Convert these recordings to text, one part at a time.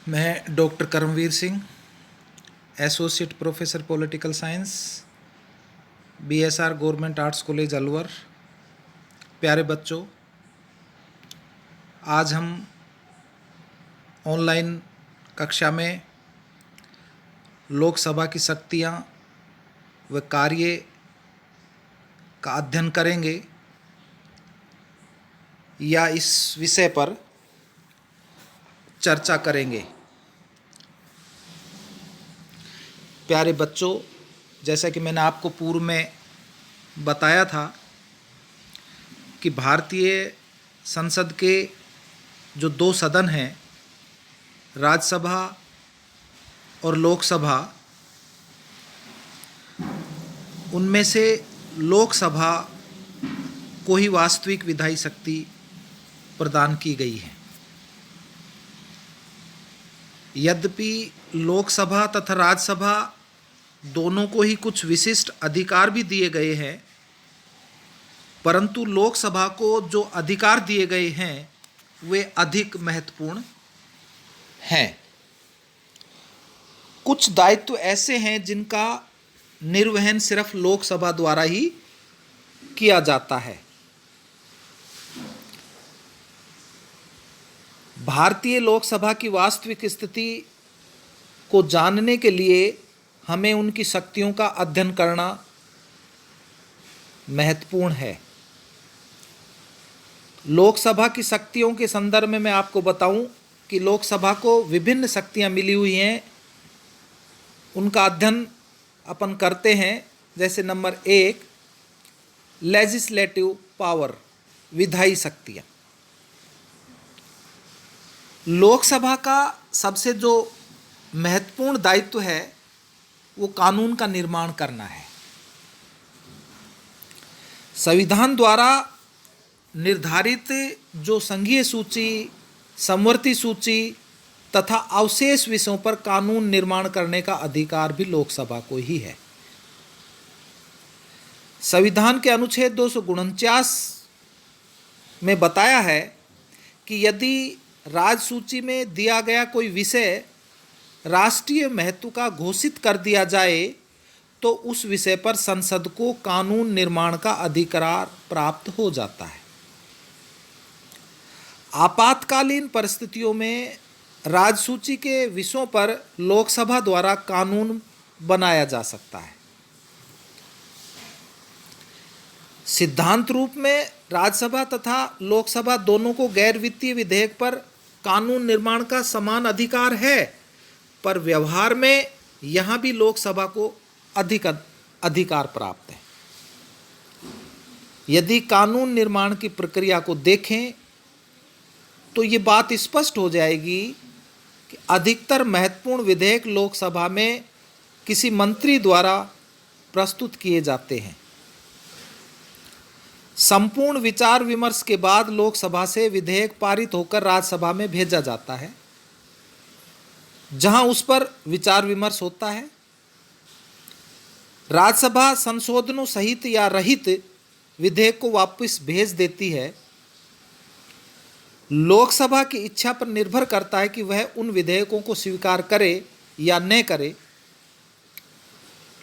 मैं doctor Karamveer Singh, associate professor political science, BSR government arts college Alwar. प्यारे बच्चों, आज हम ऑनलाइन कक्षा में लोकसभा की शक्तियाँ व कार्य का अध्ययन करेंगे या इस विषय पर चर्चा करेंगे। प्यारे बच्चों, जैसा कि मैंने आपको पूर्व में बताया था कि भारतीय संसद के जो दो सदन हैं, राज्यसभा और लोकसभा, उनमें से लोकसभा को ही वास्तविक विधायी शक्ति प्रदान की गई है। यद्यपि लोकसभा तथा राज्यसभा दोनों को ही कुछ विशिष्ट अधिकार भी दिए गए हैं, परंतु लोकसभा को जो अधिकार दिए गए हैं वे अधिक महत्वपूर्ण हैं। कुछ दायित्व ऐसे हैं जिनका निर्वहन सिर्फ लोकसभा द्वारा ही किया जाता है। भारतीय लोकसभा की वास्तविक स्थिति को जानने के लिए हमें उनकी शक्तियों का अध्ययन करना महत्वपूर्ण है। लोकसभा की शक्तियों के संदर्भ में मैं आपको बताऊं कि लोकसभा को विभिन्न शक्तियां मिली हुई हैं, उनका अध्ययन अपन करते हैं। जैसे नंबर 1, लेजिस्लेटिव पावर, विधायी शक्तियां। लोकसभा का सबसे जो महत्वपूर्ण दायित्व है वो कानून का निर्माण करना है। संविधान द्वारा निर्धारित जो संघीय सूची, समवर्ती सूची तथा अवशेष विषयों पर कानून निर्माण करने का अधिकार भी लोकसभा को ही है। संविधान के अनुच्छेद 249 में बताया है कि यदि राज्य सूची में दिया गया कोई विषय राष्ट्रीय महत्व का घोषित कर दिया जाए तो उस विषय पर संसद को कानून निर्माण का अधिकार प्राप्त हो जाता है। आपातकालीन परिस्थितियों में राज्य सूची के विषयों पर लोकसभा द्वारा कानून बनाया जा सकता है। सिद्धांत रूप में राज्यसभा तथा लोकसभा दोनों को गैर वित्तीय विधेयक पर कानून निर्माण का समान अधिकार है, पर व्यवहार में यहाँ भी लोकसभा को अधिक अधिकार प्राप्त है। यदि कानून निर्माण की प्रक्रिया को देखें तो ये बात स्पष्ट हो जाएगी कि अधिकतर महत्वपूर्ण विधेयक लोकसभा में किसी मंत्री द्वारा प्रस्तुत किए जाते हैं। संपूर्ण विचार विमर्श के बाद लोकसभा से विधेयक पारित होकर राज्यसभा में भेजा जाता है, जहां उस पर विचार विमर्श होता है। राज्यसभा संशोधनों सहित या रहित विधेयक को वापस भेज देती है। लोकसभा की इच्छा पर निर्भर करता है कि वह उन विधेयकों को स्वीकार करे या न करे।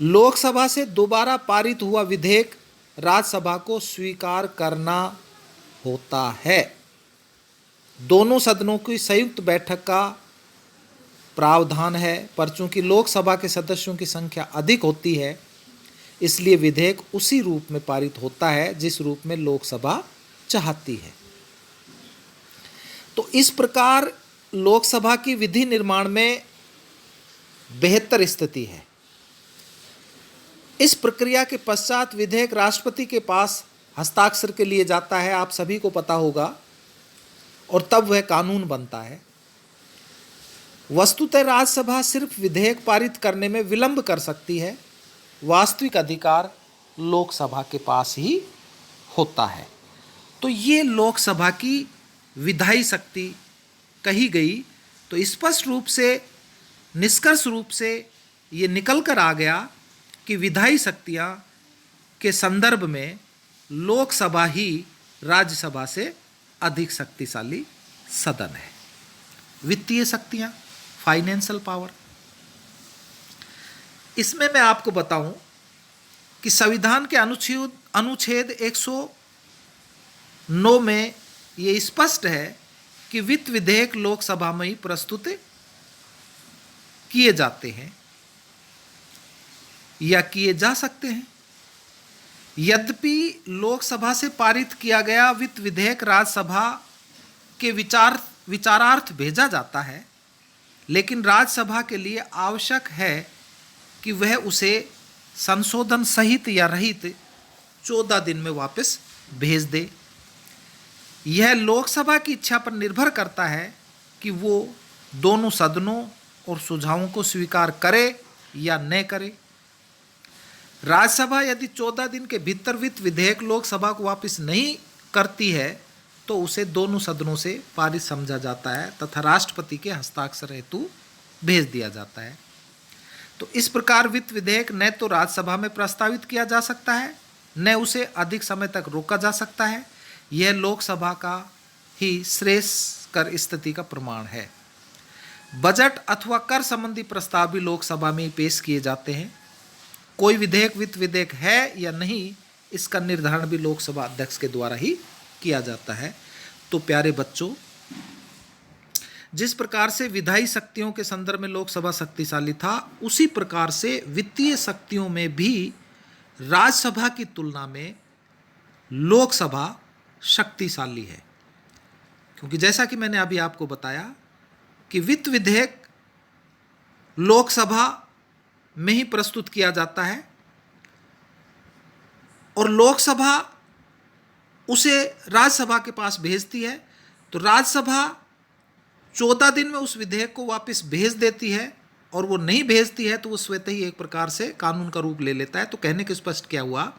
लोकसभा से दोबारा पारित हुआ विधेयक राज्यसभा को स्वीकार करना होता है। दोनों सदनों की संयुक्त बैठक का प्रावधान है, पर चूंकि लोकसभा के सदस्यों की संख्या अधिक होती है इसलिए विधेयक उसी रूप में पारित होता है जिस रूप में लोकसभा चाहती है। तो इस प्रकार लोकसभा की विधि निर्माण में बेहतर स्थिति है। इस प्रक्रिया के पश्चात विधेयक राष्ट्रपति के पास हस्ताक्षर के लिए जाता है, आप सभी को पता होगा, और तब वह कानून बनता है। वस्तुतः राज्यसभा सिर्फ विधेयक पारित करने में विलंब कर सकती है, वास्तविक अधिकार लोकसभा के पास ही होता है। तो ये लोकसभा की विधायी शक्ति कही गई। तो स्पष्ट रूप से, निष्कर्ष रूप से ये निकल कर आ गया कि विधायी शक्तियाँ के संदर्भ में लोकसभा ही राज्यसभा से अधिक शक्तिशाली सदन है। वित्तीय शक्तियाँ, फाइनेंशियल पावर। इसमें मैं आपको बताऊं कि संविधान के अनुच्छेद 109 में ये स्पष्ट है कि वित्त विधेयक लोकसभा में ही प्रस्तुत किए जाते हैं या किए जा सकते हैं। यद्यपि लोकसभा से पारित किया गया वित्त विधेयक राज्यसभा के विचारार्थ भेजा जाता है, लेकिन राज्यसभा के लिए आवश्यक है कि वह उसे संशोधन सहित या रहित 14 दिन में वापस भेज दे। यह लोकसभा की इच्छा पर निर्भर करता है कि वो दोनों सदनों और सुझावों को स्वीकार करे या न करे। राज्यसभा यदि 14 दिन के भीतर वित्त विधेयक लोकसभा को वापस नहीं करती है तो उसे दोनों सदनों से पारित समझा जाता है तथा राष्ट्रपति के हस्ताक्षर हेतु भेज दिया जाता है। तो इस प्रकार वित्त विधेयक न तो राज्यसभा में प्रस्तावित किया जा सकता है, न उसे अधिक समय तक रोका जा सकता है। यह लोकसभा का ही श्रेयस्कर स्थिति का प्रमाण है। बजट अथवा कर संबंधी प्रस्ताव भी लोकसभा में ही पेश किए जाते हैं। कोई विधेयक वित्त विधेयक है या नहीं, इसका निर्धारण भी लोकसभा अध्यक्ष के द्वारा ही किया जाता है। तो प्यारे बच्चों, जिस प्रकार से विधायी शक्तियों के संदर्भ में लोकसभा शक्तिशाली था, उसी प्रकार से वित्तीय शक्तियों में भी राज्यसभा की तुलना में लोकसभा शक्तिशाली है। क्योंकि जैसा कि मैंने अभी आपको बताया कि वित्त विधेयक लोकसभा में ही प्रस्तुत किया जाता है और लोकसभा उसे राज्यसभा के पास भेजती है, तो राज्यसभा 14 दिन में उस विधेयक को वापस भेज देती है, और वो नहीं भेजती है तो वो स्वतः ही एक प्रकार से कानून का रूप ले लेता है। तो कहने के स्पष्ट क्या हुआ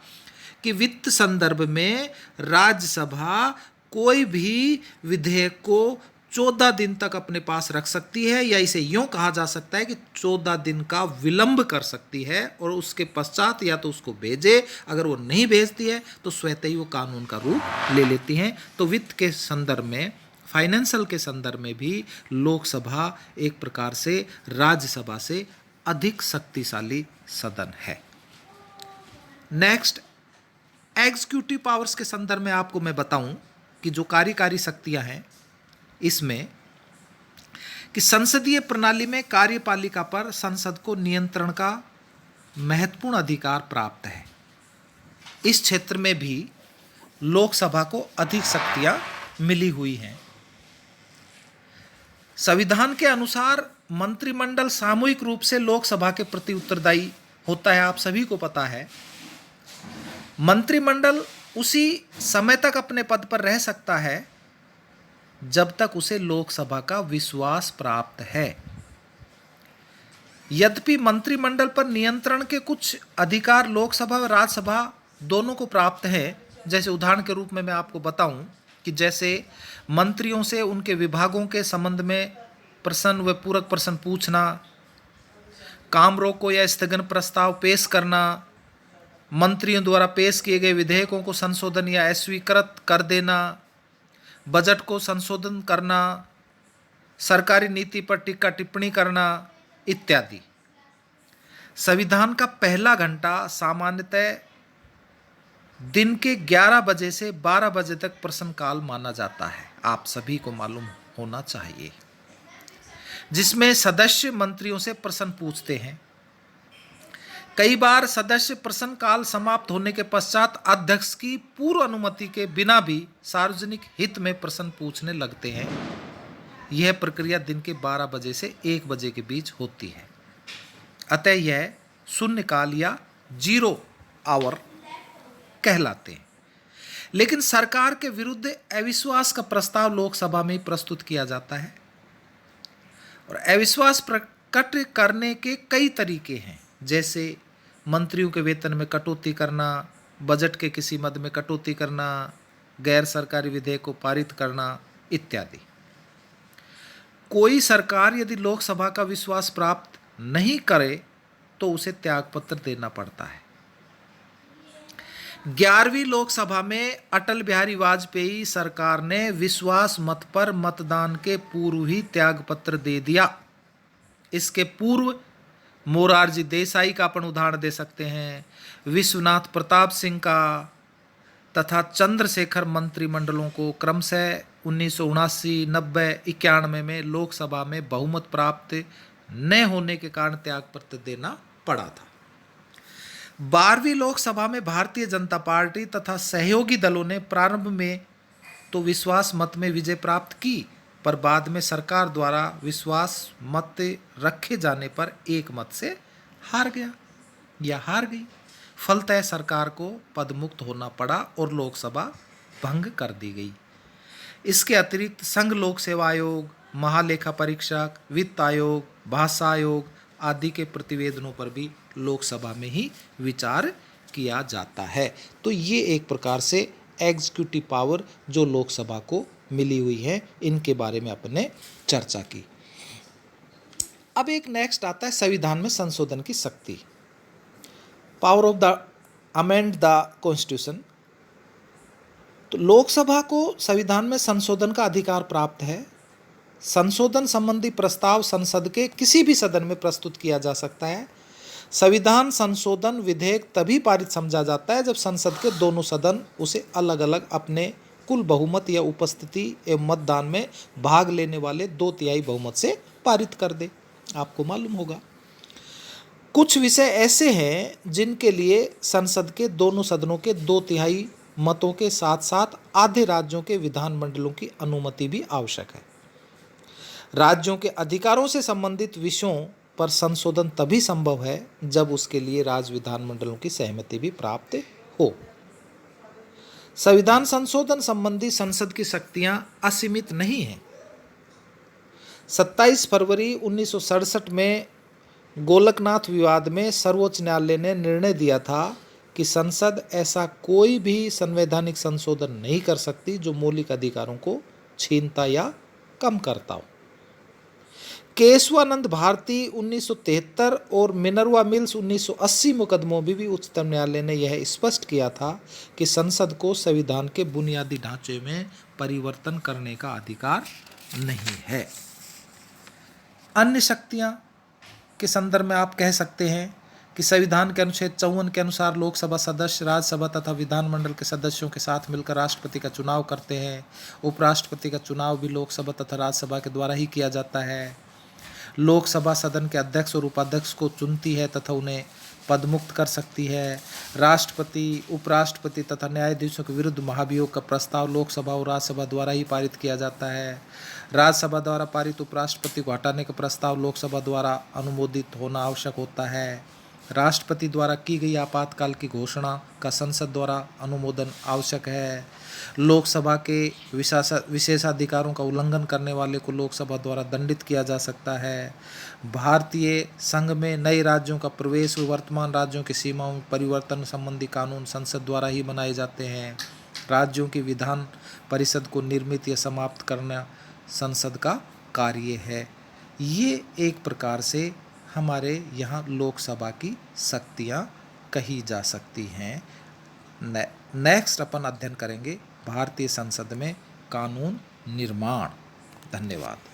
कि वित्त संदर्भ में राज्यसभा कोई भी विधेयक को 14 दिन तक अपने पास रख सकती है, या इसे यूं कहा जा सकता है कि 14 दिन का विलंब कर सकती है, और उसके पश्चात या तो उसको भेजे, अगर वो नहीं भेजती है तो स्वतः ही वो कानून का रूप ले लेती हैं। तो वित्त के संदर्भ में, फाइनेंशियल के संदर्भ में भी लोकसभा एक प्रकार से राज्यसभा से अधिक शक्तिशाली सदन है। नेक्स्ट, एग्जीक्यूटिव पावर्स के संदर्भ में आपको मैं बताऊं कि जो कार्यकारी शक्तियां हैं इसमें कि संसदीय प्रणाली में कार्यपालिका पर संसद को नियंत्रण का महत्वपूर्ण अधिकार प्राप्त है। इस क्षेत्र में भी लोकसभा को अधिक शक्तियां मिली हुई हैं। संविधान के अनुसार मंत्रिमंडल सामूहिक रूप से लोकसभा के प्रति उत्तरदायी होता है, आप सभी को पता है। मंत्रिमंडल उसी समय तक अपने पद पर रह सकता है जब तक उसे लोकसभा का विश्वास प्राप्त है। यद्यपि मंत्रिमंडल पर नियंत्रण के कुछ अधिकार लोकसभा और राज्यसभा दोनों को प्राप्त हैं। जैसे उदाहरण के रूप में मैं आपको बताऊं कि जैसे मंत्रियों से उनके विभागों के संबंध में प्रश्न व पूरक प्रश्न पूछना, काम रोको या स्थगन प्रस्ताव पेश करना, मंत्रियों द्वारा पेश किए गए विधेयकों को संशोधन या अस्वीकृत कर देना, बजट को संशोधन करना, सरकारी नीति पर टीका टिप्पणी करना इत्यादि। संविधान का पहला घंटा सामान्यतः दिन के 11 बजे से 12 बजे तक प्रश्नकाल माना जाता है, आप सभी को मालूम होना चाहिए, जिसमें सदस्य मंत्रियों से प्रश्न पूछते हैं। कई बार सदस्य प्रश्नकाल समाप्त होने के पश्चात अध्यक्ष की पूर्व अनुमति के बिना भी सार्वजनिक हित में प्रश्न पूछने लगते हैं। यह प्रक्रिया दिन के 12 बजे से 1 बजे के बीच होती है। अतः यह शून्यकाल या 0 आवर कहलाते हैं। लेकिन सरकार के विरुद्ध अविश्वास का प्रस्ताव लोकसभा में प्रस्तुत किया जाता है, और अविश्वास प्रकट करने के कई तरीके हैं, जैसे मंत्रियों के वेतन में कटौती करना, बजट के किसी मद में कटौती करना, गैर सरकारी विधेयक को पारित करना इत्यादि। कोई सरकार यदि लोकसभा का विश्वास प्राप्त नहीं करे तो उसे त्यागपत्र देना पड़ता है। 11वीं लोकसभा में अटल बिहारी वाजपेयी सरकार ने विश्वास मत पर मतदान के पूर्व ही त्यागपत्र दे दिया। इसके पूर्व मोरारजी देसाई का अपन उदाहरण दे सकते हैं, विश्वनाथ प्रताप सिंह का तथा चंद्रशेखर मंत्रिमंडलों को क्रमशः 1979, 90, 91 में लोकसभा में बहुमत प्राप्त न होने के कारण त्यागपत्र देना पड़ा था। 12वीं लोकसभा में भारतीय जनता पार्टी तथा सहयोगी दलों ने प्रारंभ में तो विश्वास मत में विजय प्राप्त की, पर बाद में सरकार द्वारा विश्वास मत रखे जाने पर एक मत से हार गई। फलतः सरकार को पदमुक्त होना पड़ा और लोकसभा भंग कर दी गई। इसके अतिरिक्त संघ लोक सेवा आयोग, महालेखा परीक्षक, वित्त आयोग, भाषा आयोग आदि के प्रतिवेदनों पर भी लोकसभा में ही विचार किया जाता है। तो ये एक प्रकार से एग्जीक्यूटिव पावर जो लोकसभा को मिली हुई है, इनके बारे में अपने चर्चा की। अब एक नेक्स्ट आता है संविधान में संशोधन की शक्ति, power of the amend the constitution. तो लोकसभा को संविधान में संशोधन का अधिकार प्राप्त है। संशोधन संबंधी प्रस्ताव संसद के किसी भी सदन में प्रस्तुत किया जा सकता है। संविधान संशोधन विधेयक तभी पारित समझा जाता है जब संसद के दोनों सदन उसे अलग अलग अपने कुल बहुमत या उपस्थिति एवं मतदान में भाग लेने वाले 2/3 बहुमत से पारित कर दे। आपको मालूम होगा कुछ विषय ऐसे हैं जिनके लिए संसद के दोनों सदनों के 2/3 मतों के साथ साथ आधे राज्यों के विधानमंडलों की अनुमति भी आवश्यक है। राज्यों के अधिकारों से संबंधित विषयों पर संशोधन तभी संभव है जब उसके लिए राज्य विधानमंडलों की सहमति भी प्राप्त हो। संविधान संशोधन संबंधी संसद की शक्तियां असीमित नहीं हैं। 27 फरवरी 1967 में गोलकनाथ विवाद में सर्वोच्च न्यायालय ने निर्णय दिया था कि संसद ऐसा कोई भी संवैधानिक संशोधन नहीं कर सकती जो मौलिक अधिकारों को छीनता या कम करता हो। केशवानंद भारती 1973 और मिनर्वा मिल्स 1980 मुकदमों में भी उच्चतम न्यायालय ने यह स्पष्ट किया था कि संसद को संविधान के बुनियादी ढांचे में परिवर्तन करने का अधिकार नहीं है। अन्य शक्तियां के संदर्भ में आप कह सकते हैं कि संविधान के अनुच्छेद 54 के अनुसार लोकसभा सदस्य राज्यसभा तथा विधानमंडल के सदस्यों के साथ मिलकर राष्ट्रपति का चुनाव करते हैं। उपराष्ट्रपति का चुनाव भी लोकसभा तथा राज्यसभा के द्वारा ही किया जाता है। लोकसभा सदन के अध्यक्ष और उपाध्यक्ष को चुनती है तथा उन्हें पदमुक्त कर सकती है। राष्ट्रपति, उपराष्ट्रपति तथा न्यायाधीशों के विरुद्ध महाभियोग का प्रस्ताव लोकसभा और राज्यसभा द्वारा ही पारित किया जाता है। राज्यसभा द्वारा पारित उपराष्ट्रपति को हटाने का प्रस्ताव लोकसभा द्वारा अनुमोदित होना आवश्यक होता है। राष्ट्रपति द्वारा की गई आपातकाल की घोषणा का संसद द्वारा अनुमोदन आवश्यक है। लोकसभा के विशेषाधिकारों का उल्लंघन करने वाले को लोकसभा द्वारा दंडित किया जा सकता है। भारतीय संघ में नए राज्यों का प्रवेश व वर्तमान राज्यों की सीमाओं में परिवर्तन संबंधी कानून संसद द्वारा ही बनाए जाते हैं। राज्यों की विधान परिषद को निर्मित या समाप्त करना संसद का कार्य है। ये एक प्रकार से हमारे यहाँ लोकसभा की शक्तियाँ कही जा सकती हैं। नेक्स्ट अपन अध्ययन करेंगे भारतीय संसद में कानून निर्माण। धन्यवाद।